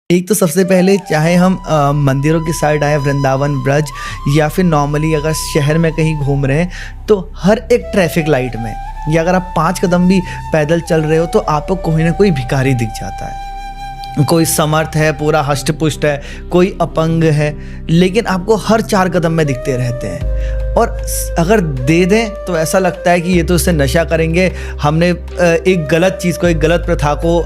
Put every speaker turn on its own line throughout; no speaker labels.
एक तो सबसे पहले चाहे हम मंदिरों की साइड आए, वृंदावन, ब्रज, या फिर नॉर्मली अगर शहर में कहीं घूम रहे हैं तो हर एक ट्रैफिक लाइट में, या अगर आप 5 कदम भी पैदल चल रहे हो तो आपको कोई ना कोई भिखारी दिख जाता है। कोई समर्थ है, पूरा हष्ट पुष्ट है, कोई अपंग है, लेकिन आपको हर 4 कदम में दिखते रहते हैं। और अगर दे दें तो ऐसा लगता है कि ये तो उससे नशा करेंगे, हमने एक गलत चीज़ को, एक गलत प्रथा को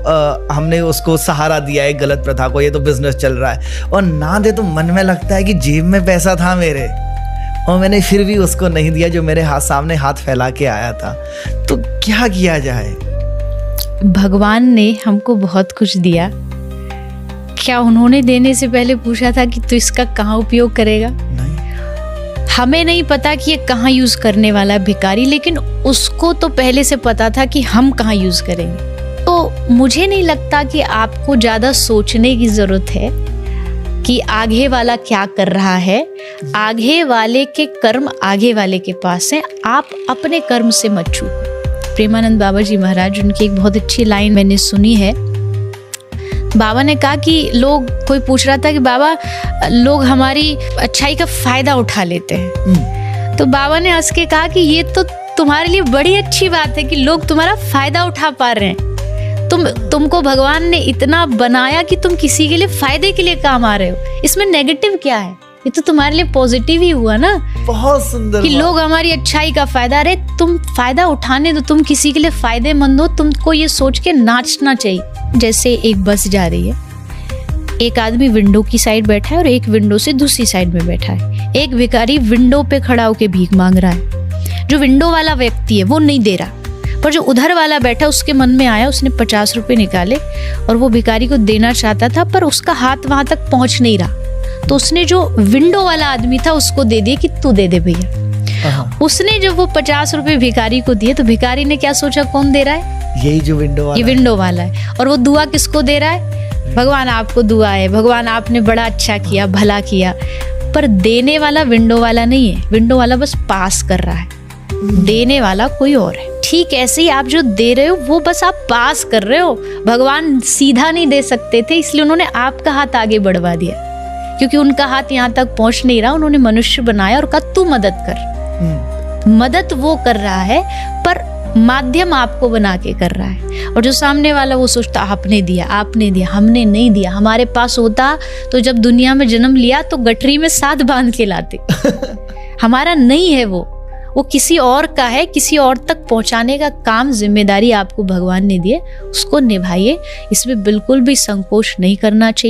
हमने उसको सहारा दिया है, एक गलत प्रथा को, ये तो बिजनेस चल रहा है। और ना दे तो मन में लगता है कि जेब में पैसा था मेरे और मैंने फिर भी उसको नहीं दिया जो मेरे सामने हाथ फैला के आया था। तो क्या किया जाए?
भगवान ने हमको बहुत कुछ दिया, क्या उन्होंने देने से पहले पूछा था कि तू इसका कहाँ उपयोग करेगा?
नहीं।
हमें नहीं पता कि ये कहाँ यूज करने वाला है भिखारी, लेकिन उसको तो पहले से पता था कि हम कहाँ यूज करेंगे। तो मुझे नहीं लगता कि आपको ज्यादा सोचने की जरूरत है कि आगे वाला क्या कर रहा है। आगे वाले के कर्म आगे वाले के पास है, आप अपने कर्म से मत चूको। प्रेमानंद बाबा जी महाराज, उनकी एक बहुत अच्छी लाइन मैंने सुनी है। बाबा ने कहा कि कोई पूछ रहा था कि बाबा लोग हमारी अच्छाई का फायदा उठा लेते हैं। तो बाबा ने हंस के कहा कि ये तो तुम्हारे लिए बड़ी अच्छी बात है कि लोग तुम्हारा फायदा उठा पा रहे हैं। तुमको भगवान ने इतना बनाया कि तुम किसी के लिए फायदे के लिए काम आ रहे हो, इसमें नेगेटिव क्या है? ये तो तुम्हारे लिए पॉजिटिव ही हुआ ना।
बहुत सुंदर
कि लोग हमारी अच्छाई का फायदा, अरे तुम फायदा उठाने दो, तुम किसी के लिए फायदेमंद हो। तुमको ये सोच के नाचना चाहिए। जैसे एक बस जा रही है, एक आदमी विंडो की साइड बैठा है और एक विंडो से दूसरी साइड में बैठा है। एक भिखारी विंडो पे खड़ा होकर भीख मांग रहा है। जो विंडो वाला व्यक्ति है वो नहीं दे रहा, पर जो उधर वाला बैठा उसके मन में आया, उसने 50 रुपए निकाले और वो भिखारी को देना चाहता था, पर उसका हाथ वहां तक पहुंच नहीं रहा। तो उसने जो विंडो वाला आदमी था उसको दे दिया कि तू दे दे भैया। उसने जब वो 50 रुपए भिखारी को दिए तो भिखारी ने क्या सोचा, कौन दे रहा है? यही जो विंडो वाला, ये विंडो वाला है। और वो दुआ किसको दे रहा है? भगवान आपको दुआ है, भगवान आपने बड़ा अच्छा किया, भला किया। पर देने वाला विंडो वाला नहीं है, विंडो वाला बस पास कर रहा है, देने वाला कोई और है। ठीक ऐसे ही आप जो दे रहे हो वो बस आप पास कर रहे हो। भगवान सीधा नहीं दे सकते थे, इसलिए उन्होंने आपका हाथ आगे बढ़वा दिया, क्योंकि उनका हाथ यहाँ तक पहुंच नहीं रहा। उन्होंने मनुष्य बनाया और कहा तू मदद कर। मदद वो कर रहा है पर माध्यम आपको बना के कर रहा है। और जो सामने वाला वो सोचता आपने दिया, हमने नहीं दिया। हमारे पास होता तो जब दुनिया में जन्म लिया तो गठरी में साथ बांध के लाते। हमारा नहीं है वो किसी और का है। किसी और तक पहुंचाने का काम, जिम्मेदारी आपको भगवान ने दी है, उसको निभाइए। इसमें बिल्कुल भी संकोच नहीं करना चाहिए।